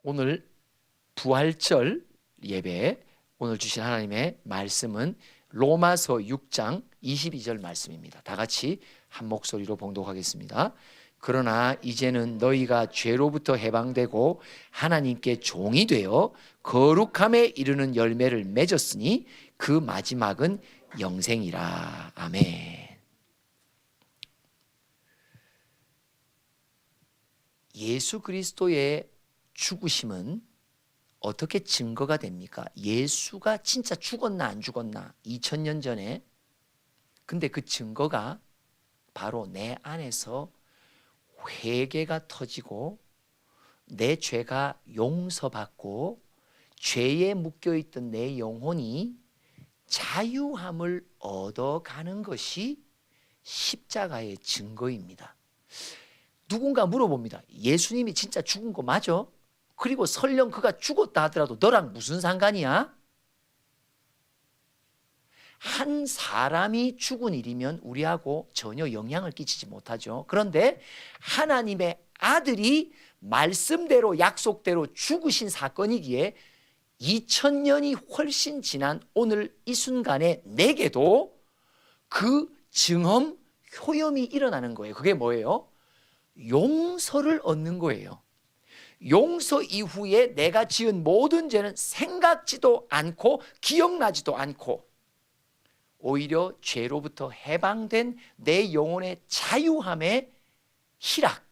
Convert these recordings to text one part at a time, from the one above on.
오늘 부활절 예배, 오늘 주신 하나님의 말씀은 로마서 6장 22절 말씀입니다. 다 같이 한 목소리로 봉독하겠습니다. 그러나 이제는 너희가 죄로부터 해방되고 하나님께 종이 되어 거룩함에 이르는 열매를 맺었으니 그 마지막은 영생이라. 아멘. 예수 그리스도의 죽으심은 어떻게 증거가 됩니까? 예수가 진짜 죽었나 안 죽었나 2000년 전에. 근데 그 증거가 바로 내 안에서 회개가 터지고 내 죄가 용서받고 죄에 묶여있던 내 영혼이 자유함을 얻어가는 것이 십자가의 증거입니다. 누군가 물어봅니다. 예수님이 진짜 죽은 거 맞아? 그리고 설령 그가 죽었다 하더라도 너랑 무슨 상관이야? 한 사람이 죽은 일이면 우리하고 전혀 영향을 끼치지 못하죠. 그런데 하나님의 아들이 말씀대로 약속대로 죽으신 사건이기에 2000년이 훨씬 지난 오늘 이 순간에 내게도 그 증험 효염이 일어나는 거예요. 그게 뭐예요? 용서를 얻는 거예요. 용서 이후에 내가 지은 모든 죄는 생각지도 않고 기억나지도 않고 오히려 죄로부터 해방된 내 영혼의 자유함의 희락.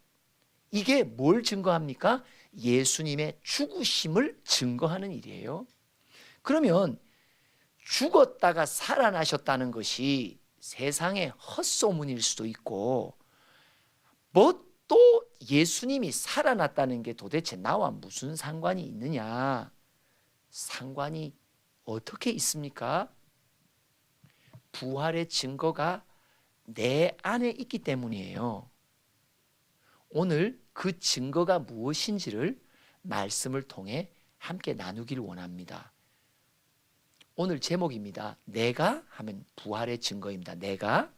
이게 뭘 증거합니까? 예수님의 죽으심을 증거하는 일이에요. 그러면 죽었다가 살아나셨다는 것이 세상의 헛소문일 수도 있고 뭐 또 예수님이 살아났다는 게 도대체 나와 무슨 상관이 있느냐? 상관이 어떻게 있습니까? 부활의 증거가 내 안에 있기 때문이에요. 오늘 그 증거가 무엇인지를 말씀을 통해 함께 나누길 원합니다. 오늘 제목입니다. 내가 하면 부활의 증거입니다. 내가.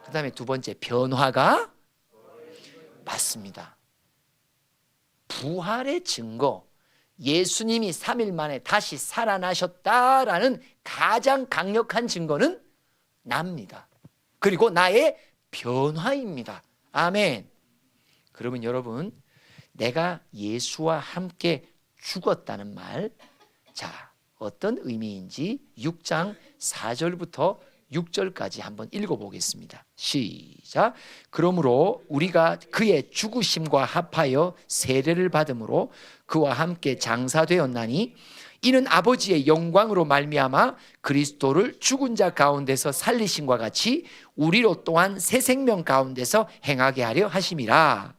그 다음에 두 번째 변화가 맞습니다. 부활의 증거, 예수님이 3일 만에 다시 살아나셨다라는 가장 강력한 증거는 납니다. 그리고 나의 변화입니다. 아멘. 그러면 여러분, 내가 예수와 함께 죽었다는 말, 자, 어떤 의미인지 6장 4절부터 6절까지 한번 읽어보겠습니다. 시작. 그러므로 우리가 그의 죽으심과 합하여 세례를 받음으로 그와 함께 장사되었나니 이는 아버지의 영광으로 말미암아 그리스도를 죽은 자 가운데서 살리심과 같이 우리로 또한 새 생명 가운데서 행하게 하려 하심이라.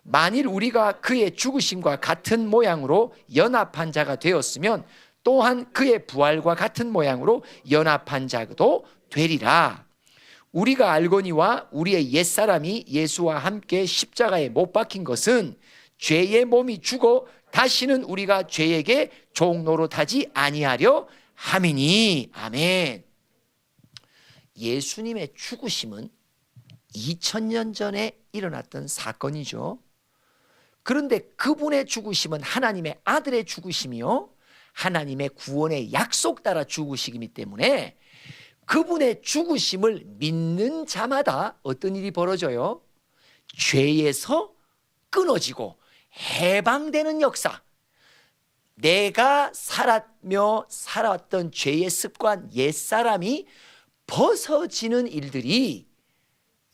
만일 우리가 그의 죽으심과 같은 모양으로 연합한 자가 되었으면 또한 그의 부활과 같은 모양으로 연합한 자도 되리라. 우리가 알거니와 우리의 옛사람이 예수와 함께 십자가에 못 박힌 것은 죄의 몸이 죽어 다시는 우리가 죄에게 종노릇하지 아니하려 함이니. 아멘. 예수님의 죽으심은 2000년 전에 일어났던 사건이죠. 그런데 그분의 죽으심은 하나님의 아들의 죽으심이요, 하나님의 구원의 약속 따라 죽으시기 때문에 그분의 죽으심을 믿는 자마다 어떤 일이 벌어져요? 죄에서 끊어지고 해방되는 역사. 내가 살았던 죄의 습관, 옛사람이 벗어지는 일들이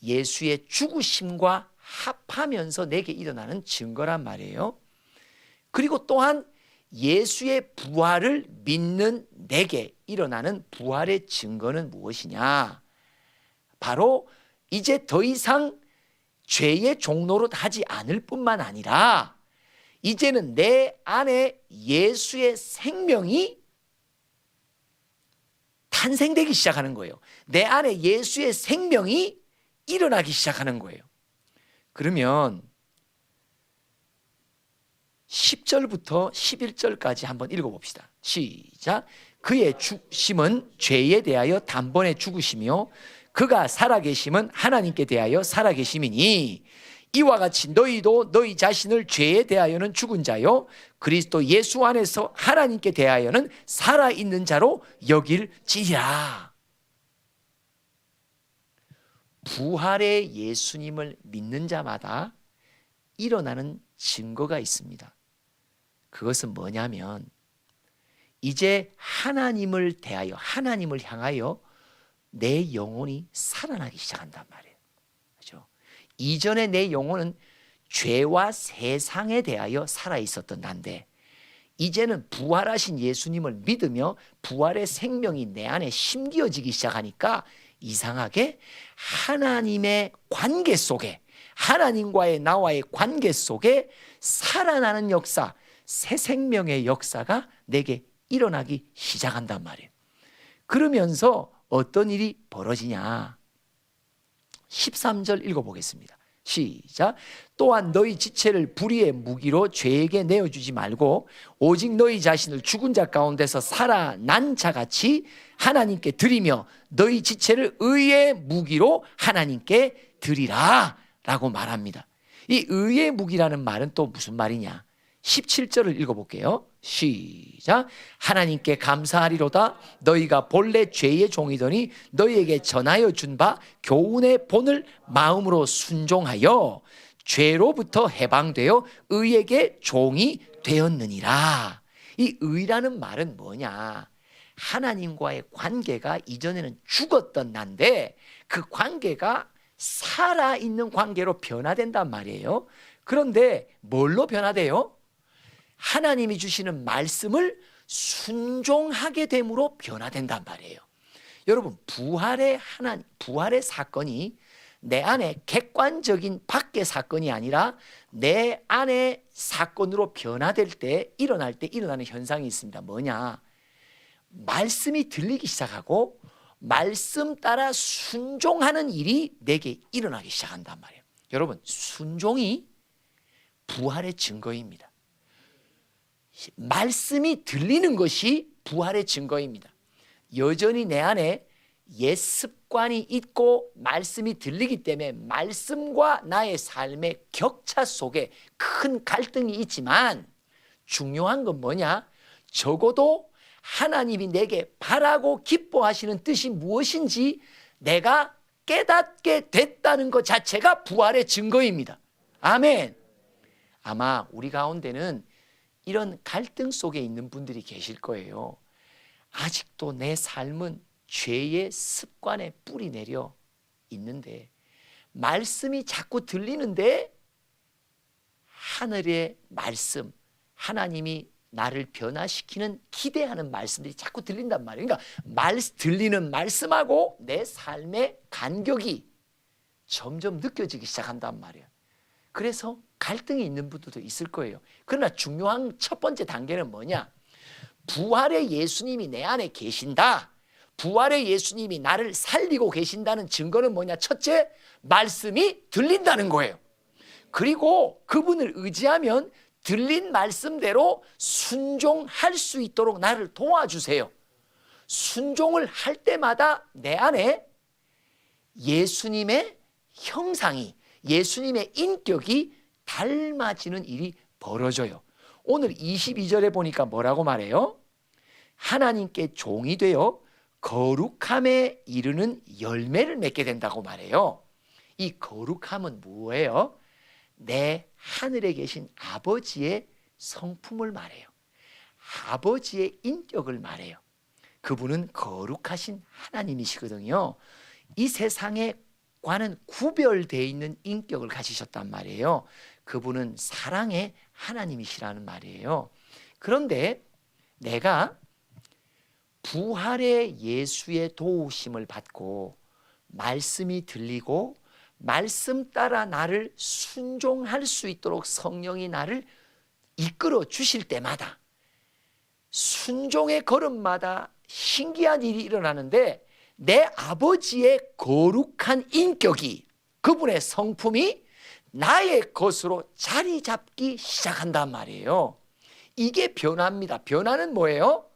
예수의 죽으심과 합하면서 내게 일어나는 증거란 말이에요. 그리고 또한 예수의 부활을 믿는 내게 일어나는 부활의 증거는 무엇이냐? 바로 이제 더 이상 죄의 종노릇 하지 않을 뿐만 아니라 이제는 내 안에 예수의 생명이 탄생되기 시작하는 거예요. 내 안에 예수의 생명이 일어나기 시작하는 거예요. 그러면 10절부터 11절까지 한번 읽어봅시다. 시작. 그의 죽으심은 죄에 대하여 단번에 죽으시며 그가 살아계심은 하나님께 대하여 살아계심이니 이와 같이 너희도 너희 자신을 죄에 대하여는 죽은 자요 그리스도 예수 안에서 하나님께 대하여는 살아있는 자로 여길지니라. 부활의 예수님을 믿는 자마다 일어나는 증거가 있습니다. 그것은 뭐냐면 이제 하나님을 대하여 하나님을 향하여 내 영혼이 살아나기 시작한단 말이에요. 그렇죠? 이전에 내 영혼은 죄와 세상에 대하여 살아있었던 난데 이제는 부활하신 예수님을 믿으며 부활의 생명이 내 안에 심겨지기 시작하니까 이상하게 하나님의 관계 속에 하나님과의 나와의 관계 속에 살아나는 역사, 새 생명의 역사가 내게 일어나기 시작한단 말이에요. 그러면서 어떤 일이 벌어지냐? 13절 읽어보겠습니다. 시작. 또한 너희 지체를 불의의 무기로 죄에게 내어주지 말고 오직 너희 자신을 죽은 자 가운데서 살아난 자같이 하나님께 드리며 너희 지체를 의의 무기로 하나님께 드리라 라고 말합니다. 이 의의 무기라는 말은 또 무슨 말이냐? 17절을 읽어볼게요. 시작. 하나님께 감사하리로다. 너희가 본래 죄의 종이더니 너희에게 전하여 준 바 교훈의 본을 마음으로 순종하여 죄로부터 해방되어 의에게 종이 되었느니라. 이 의라는 말은 뭐냐? 하나님과의 관계가 이전에는 죽었던 난데 그 관계가 살아있는 관계로 변화된단 말이에요. 그런데 뭘로 변화돼요? 하나님이 주시는 말씀을 순종하게 됨으로 변화된단 말이에요. 여러분, 부활의 사건이 내 안에 객관적인 밖의 사건이 아니라 내 안의 사건으로 변화될 때 일어날 때 일어나는 현상이 있습니다. 뭐냐? 말씀이 들리기 시작하고 말씀 따라 순종하는 일이 내게 일어나기 시작한단 말이에요. 여러분, 순종이 부활의 증거입니다. 말씀이 들리는 것이 부활의 증거입니다. 여전히 내 안에 옛 습관이 있고 말씀이 들리기 때문에 말씀과 나의 삶의 격차 속에 큰 갈등이 있지만 중요한 건 뭐냐? 적어도 하나님이 내게 바라고 기뻐하시는 뜻이 무엇인지 내가 깨닫게 됐다는 것 자체가 부활의 증거입니다. 아멘. 아마 우리 가운데는 이런 갈등 속에 있는 분들이 계실 거예요. 아직도 내 삶은 죄의 습관에 뿌리 내려 있는데 말씀이 자꾸 들리는데 하늘의 말씀, 하나님이 나를 변화시키는 기대하는 말씀들이 자꾸 들린단 말이에요. 그러니까 들리는 말씀하고 내 삶의 간격이 점점 느껴지기 시작한단 말이에요. 그래서 갈등이 있는 분들도 있을 거예요. 그러나 중요한 첫 번째 단계는 뭐냐? 부활의 예수님이 내 안에 계신다. 부활의 예수님이 나를 살리고 계신다는 증거는 뭐냐? 첫째, 말씀이 들린다는 거예요. 그리고 그분을 의지하면 들린 말씀대로 순종할 수 있도록 나를 도와주세요. 순종을 할 때마다 내 안에 예수님의 형상이, 예수님의 인격이 닮아지는 일이 벌어져요. 오늘 22절에 보니까 뭐라고 말해요? 하나님께 종이 되어 거룩함에 이르는 열매를 맺게 된다고 말해요. 이 거룩함은 뭐예요? 내 하늘에 계신 아버지의 성품을 말해요. 아버지의 인격을 말해요. 그분은 거룩하신 하나님이시거든요. 이 세상과는 구별되어 있는 인격을 가지셨단 말이에요. 그분은 사랑의 하나님이시라는 말이에요. 그런데 내가 부활의 예수의 도우심을 받고 말씀이 들리고 말씀 따라 나를 순종할 수 있도록 성령이 나를 이끌어 주실 때마다 순종의 걸음마다 신기한 일이 일어나는데 내 아버지의 거룩한 인격이, 그분의 성품이 나의 것으로 자리 잡기 시작한단 말이에요. 이게 변화입니다. 변화는 뭐예요?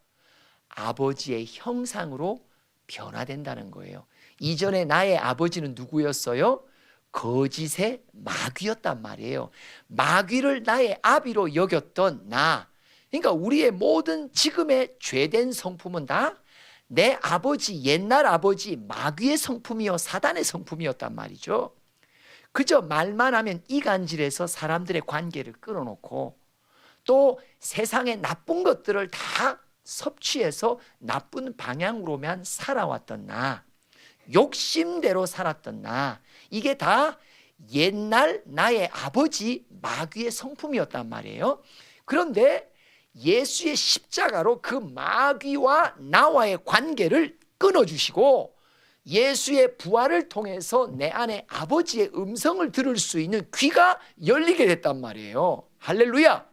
아버지의 형상으로 변화된다는 거예요. 이전에 나의 아버지는 누구였어요? 거짓의 마귀였단 말이에요. 마귀를 나의 아비로 여겼던 나, 그러니까 우리의 모든 지금의 죄된 성품은 다 내 아버지, 옛날 아버지 마귀의 성품이요 사단의 성품이었단 말이죠. 그저 말만 하면 이간질해서 사람들의 관계를 끊어놓고 또 세상의 나쁜 것들을 다 섭취해서 나쁜 방향으로만 살아왔던 나, 욕심대로 살았던 나, 이게 다 옛날 나의 아버지 마귀의 성품이었단 말이에요. 그런데 예수의 십자가로 그 마귀와 나와의 관계를 끊어주시고 예수의 부활을 통해서 내 안에 아버지의 음성을 들을 수 있는 귀가 열리게 됐단 말이에요. 할렐루야.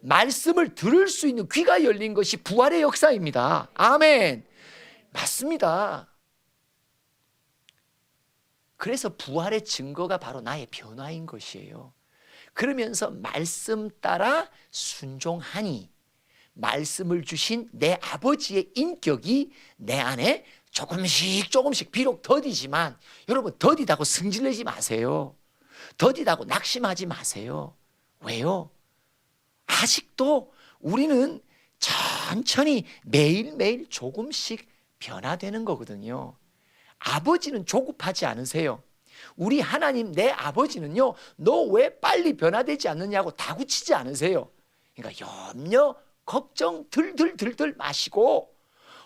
말씀을 들을 수 있는 귀가 열린 것이 부활의 역사입니다. 아멘. 맞습니다. 그래서 부활의 증거가 바로 나의 변화인 것이에요. 그러면서 말씀 따라 순종하니 말씀을 주신 내 아버지의 인격이 내 안에 조금씩 비록 더디지만, 여러분 더디다고 승질내지 마세요. 더디다고 낙심하지 마세요. 왜요? 아직도 우리는 천천히 매일매일 조금씩 변화되는 거거든요. 아버지는 조급하지 않으세요. 우리 하나님 내 아버지는요, 너 왜 빨리 변화되지 않느냐고 다구치지 않으세요. 그러니까 염려 걱정 들들 마시고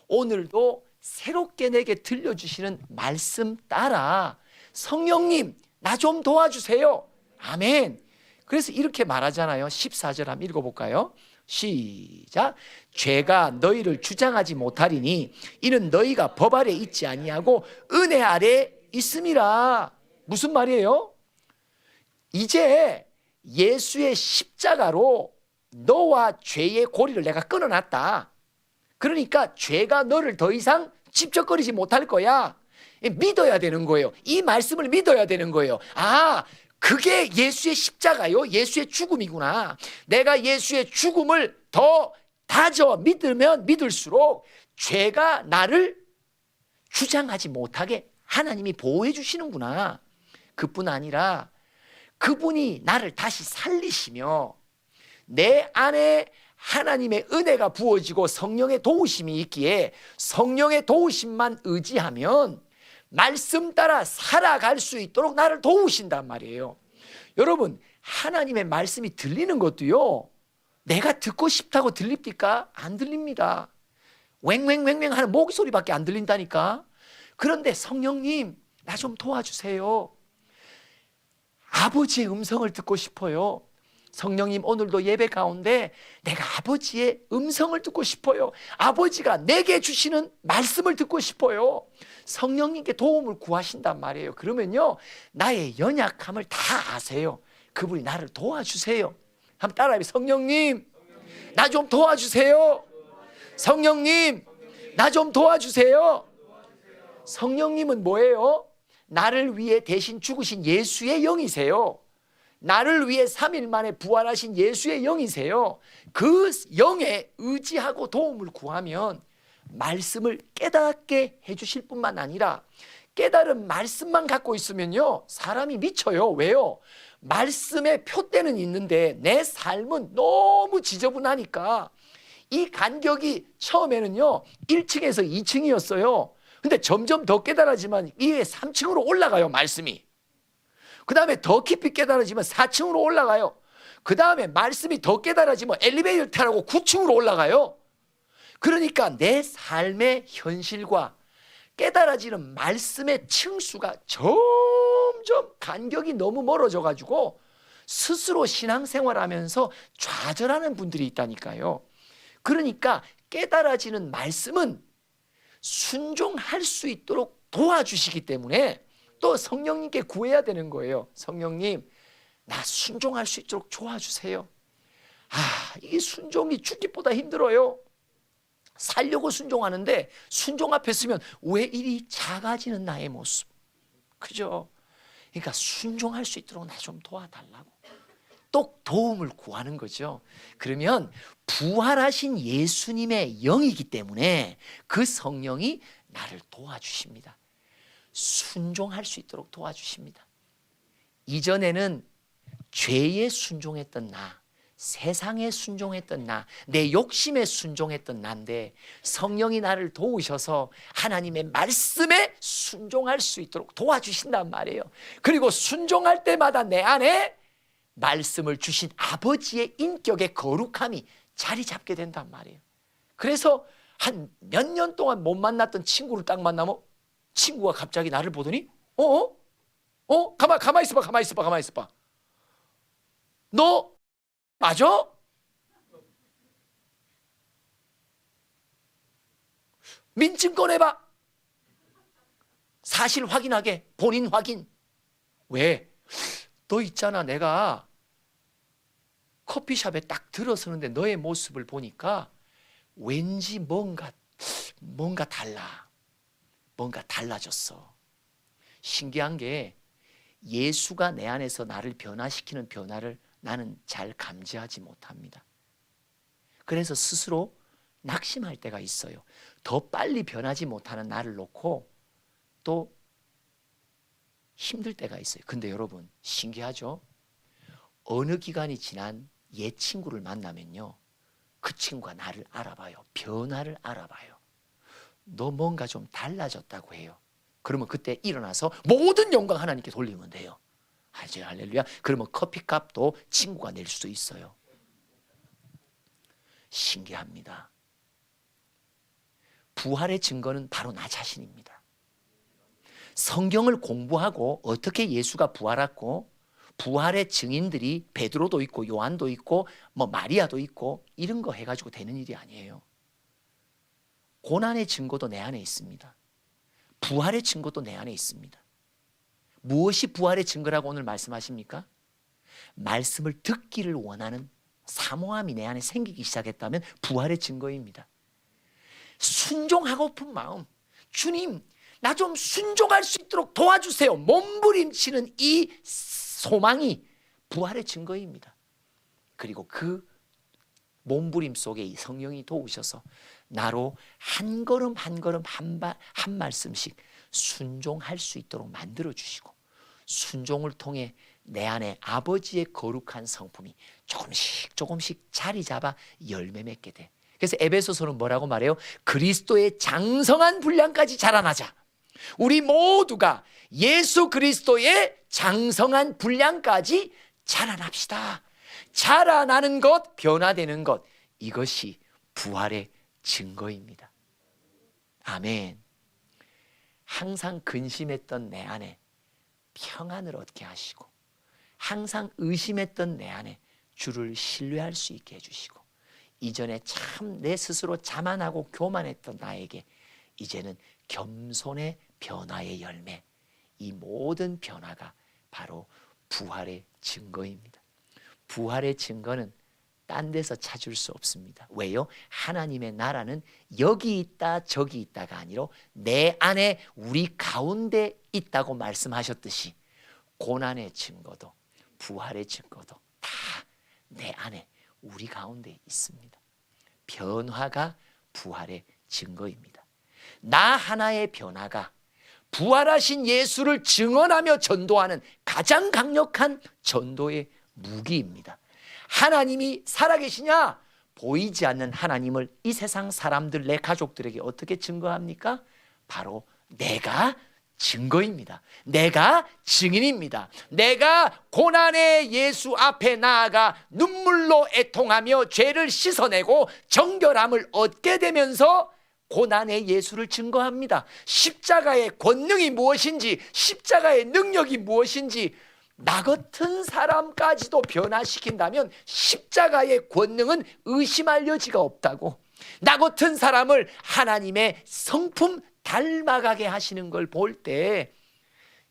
오늘도 새롭게 내게 들려주시는 말씀 따라 성령님 나 좀 도와주세요. 아멘. 그래서 이렇게 말하잖아요. 14절 한번 읽어볼까요? 시작. 죄가 너희를 주장하지 못하리니 이는 너희가 법 아래 있지 아니하고 은혜 아래 있음이라. 무슨 말이에요? 이제 예수의 십자가로 너와 죄의 고리를 내가 끊어놨다. 그러니까 죄가 너를 더 이상 집적거리지 못할 거야. 믿어야 되는 거예요. 이 말씀을 믿어야 되는 거예요. 아, 그게 예수의 십자가요, 예수의 죽음이구나. 내가 예수의 죽음을 더 다져 믿으면 믿을수록 죄가 나를 주장하지 못하게 하나님이 보호해 주시는구나. 그뿐 아니라 그분이 나를 다시 살리시며 내 안에 하나님의 은혜가 부어지고 성령의 도우심이 있기에 성령의 도우심만 의지하면 말씀 따라 살아갈 수 있도록 나를 도우신단 말이에요. 여러분, 하나님의 말씀이 들리는 것도요, 내가 듣고 싶다고 들립니까? 안 들립니다. 왱왱왱왱 하는 목소리밖에 안 들린다니까. 그런데 성령님 나 좀 도와주세요. 아버지의 음성을 듣고 싶어요. 성령님 오늘도 예배 가운데 내가 아버지의 음성을 듣고 싶어요. 아버지가 내게 주시는 말씀을 듣고 싶어요. 성령님께 도움을 구하신단 말이에요. 그러면요, 나의 연약함을 다 아세요. 그분이 나를 도와주세요. 한번 따라해요. 성령님 나 좀 도와주세요. 성령님 나 좀 도와주세요. 성령님은 뭐예요? 나를 위해 대신 죽으신 예수의 영이세요. 나를 위해 3일 만에 부활하신 예수의 영이세요. 그 영에 의지하고 도움을 구하면 말씀을 깨닫게 해주실 뿐만 아니라 깨달은 말씀만 갖고 있으면요, 사람이 미쳐요. 왜요? 말씀의 표대는 있는데 내 삶은 너무 지저분하니까. 이 간격이 처음에는요 1층에서 2층이었어요. 근데 점점 더 깨달아지만 이게 3층으로 올라가요. 말씀이. 그 다음에 더 깊이 깨달아지면 4층으로 올라가요. 그 다음에 말씀이 더 깨달아지면 엘리베이터 타라고 9층으로 올라가요. 그러니까 내 삶의 현실과 깨달아지는 말씀의 층수가 점점 간격이 너무 멀어져 가지고 스스로 신앙생활하면서 좌절하는 분들이 있다니까요. 그러니까 깨달아지는 말씀은 순종할 수 있도록 도와주시기 때문에 또 성령님께 구해야 되는 거예요. 성령님 나 순종할 수 있도록 도와주세요. 이게 순종이 죽기보다 힘들어요. 살려고 순종하는데 순종 앞에 서면 왜 이리 작아지는 나의 모습. 그죠? 그러니까 순종할 수 있도록 나 좀 도와달라고 또 도움을 구하는 거죠. 그러면 부활하신 예수님의 영이기 때문에 그 성령이 나를 도와주십니다. 순종할 수 있도록 도와주십니다. 이전에는 죄에 순종했던 나, 세상에 순종했던 나, 내 욕심에 순종했던 나인데 성령이 나를 도우셔서 하나님의 말씀에 순종할 수 있도록 도와주신단 말이에요. 그리고 순종할 때마다 내 안에 말씀을 주신 아버지의 인격의 거룩함이 자리 잡게 된단 말이에요. 그래서 한 몇 년 동안 못 만났던 친구를 딱 만나면 친구가 갑자기 나를 보더니 가만히 있어봐. 너 맞아? 민증 꺼내봐. 사실 확인하게, 본인 확인. 왜? 너 있잖아, 내가 커피숍에 딱 들어서는데 너의 모습을 보니까 왠지 뭔가 달라. 뭔가 달라졌어. 신기한 게 예수가 내 안에서 나를 변화시키는 변화를 나는 잘 감지하지 못합니다. 그래서 스스로 낙심할 때가 있어요. 더 빨리 변하지 못하는 나를 놓고 또 힘들 때가 있어요. 근데 여러분 신기하죠? 어느 기간이 지난 옛 친구를 만나면요, 그 친구가 나를 알아봐요. 변화를 알아봐요. 너 뭔가 좀 달라졌다고 해요. 그러면 그때 일어나서 모든 영광 하나님께 돌리면 돼요. 할렐루야. 그러면 커피값도 친구가 낼 수도 있어요. 신기합니다. 부활의 증거는 바로 나 자신입니다. 성경을 공부하고 어떻게 예수가 부활했고 부활의 증인들이 베드로도 있고 요한도 있고 뭐 마리아도 있고 이런 거 해가지고 되는 일이 아니에요. 고난의 증거도 내 안에 있습니다. 부활의 증거도 내 안에 있습니다. 무엇이 부활의 증거라고 오늘 말씀하십니까? 말씀을 듣기를 원하는 사모함이 내 안에 생기기 시작했다면 부활의 증거입니다. 순종하고픈 마음, 주님 나 좀 순종할 수 있도록 도와주세요, 몸부림치는 이 소망이 부활의 증거입니다. 그리고 그 몸부림 속에 이 성령이 도우셔서 나로 한 걸음 한 걸음 한 말씀씩 순종할 수 있도록 만들어 주시고, 순종을 통해 내 안에 아버지의 거룩한 성품이 조금씩 자리 잡아 열매 맺게 돼. 그래서 에베소서는 뭐라고 말해요? 그리스도의 장성한 분량까지 자라나자. 우리 모두가 예수 그리스도의 장성한 분량까지 자라납시다. 자라나는 것, 변화되는 것, 이것이 부활의 증거입니다. 아멘. 항상 근심했던 내 안에 평안을 얻게 하시고, 항상 의심했던 내 안에 주를 신뢰할 수 있게 해주시고, 이전에 참 내 스스로 자만하고 교만했던 나에게 이제는 겸손의 변화의 열매, 이 모든 변화가 바로 부활의 증거입니다. 부활의 증거는 딴 데서 찾을 수 없습니다. 왜요? 하나님의 나라는 여기 있다 저기 있다가 아니라 내 안에 우리 가운데 있다고 말씀하셨듯이 고난의 증거도 부활의 증거도 다 내 안에 우리 가운데 있습니다. 변화가 부활의 증거입니다. 나 하나의 변화가 부활하신 예수를 증언하며 전도하는 가장 강력한 전도의 무기입니다. 하나님이 살아계시냐? 보이지 않는 하나님을 이 세상 사람들, 내 가족들에게 어떻게 증거합니까? 바로 내가 증거입니다. 내가 증인입니다. 내가 고난의 예수 앞에 나아가 눈물로 애통하며 죄를 씻어내고 정결함을 얻게 되면서 고난의 예수를 증거합니다. 십자가의 권능이 무엇인지, 십자가의 능력이 무엇인지 나 같은 사람까지도 변화시킨다면 십자가의 권능은 의심할 여지가 없다고, 나 같은 사람을 하나님의 성품 닮아가게 하시는 걸 볼 때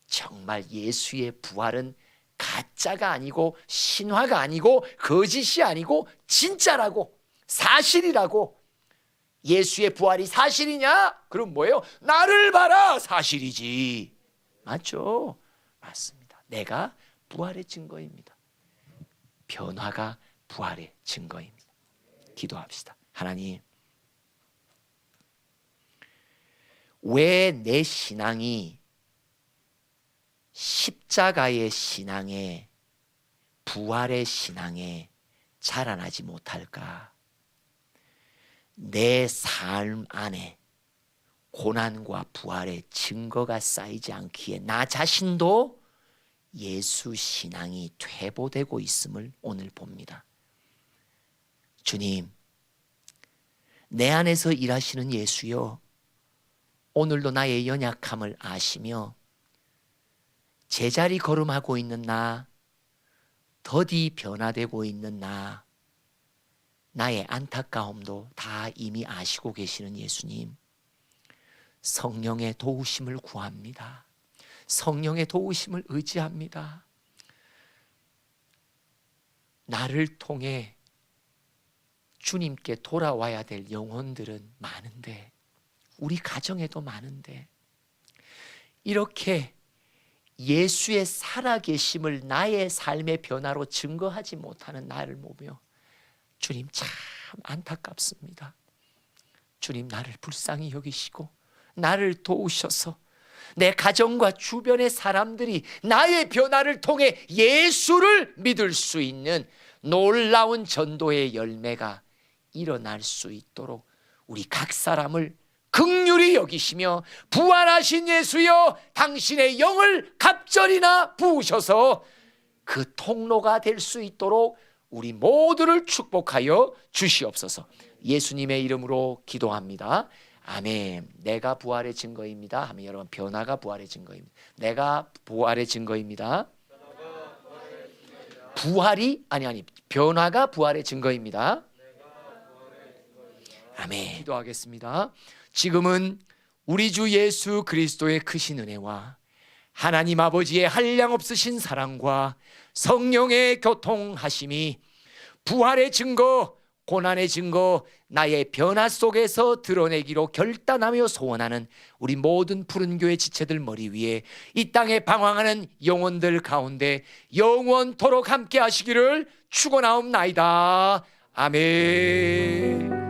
정말 예수의 부활은 가짜가 아니고 신화가 아니고 거짓이 아니고 진짜라고, 사실이라고. 예수의 부활이 사실이냐? 그럼 뭐예요? 나를 봐라, 사실이지. 맞죠? 맞습니다. 내가 부활의 증거입니다. 변화가 부활의 증거입니다. 기도합시다. 하나님, 왜 내 신앙이 십자가의 신앙에, 부활의 신앙에 자라나지 못할까? 내 삶 안에 고난과 부활의 증거가 쌓이지 않기에 나 자신도 예수 신앙이 퇴보되고 있음을 오늘 봅니다. 주님, 내 안에서 일하시는 예수여, 오늘도 나의 연약함을 아시며 제자리 걸음하고 있는 나, 더디 변화되고 있는 나, 나의 안타까움도 다 이미 아시고 계시는 예수님, 성령의 도우심을 구합니다. 성령의 도우심을 의지합니다. 나를 통해 주님께 돌아와야 될 영혼들은 많은데, 우리 가정에도 많은데, 이렇게 예수의 살아계심을 나의 삶의 변화로 증거하지 못하는 나를 보며 주님 참 안타깝습니다. 주님, 나를 불쌍히 여기시고 나를 도우셔서 내 가정과 주변의 사람들이 나의 변화를 통해 예수를 믿을 수 있는 놀라운 전도의 열매가 일어날 수 있도록 우리 각 사람을 긍휼히 여기시며, 부활하신 예수여, 당신의 영을 갑절이나 부으셔서 그 통로가 될 수 있도록 우리 모두를 축복하여 주시옵소서. 예수님의 이름으로 기도합니다. 아멘. 내가 부활의 증거입니다 하면 여러분, 변화가 부활의 증거입니다. 내가 부활의 증거입니다. 변화가 부활의 증거입니다. 아멘. 기도하겠습니다. 지금은 우리 주 예수 그리스도의 크신 은혜와 하나님 아버지의 한량없으신 사랑과 성령의 교통하심이 부활의 증거, 고난의 증거, 나의 변화 속에서 드러내기로 결단하며 소원하는 우리 모든 푸른교회 지체들 머리 위에, 이 땅에 방황하는 영혼들 가운데 영원토록 함께 하시기를 축원하옵나이다. 아멘.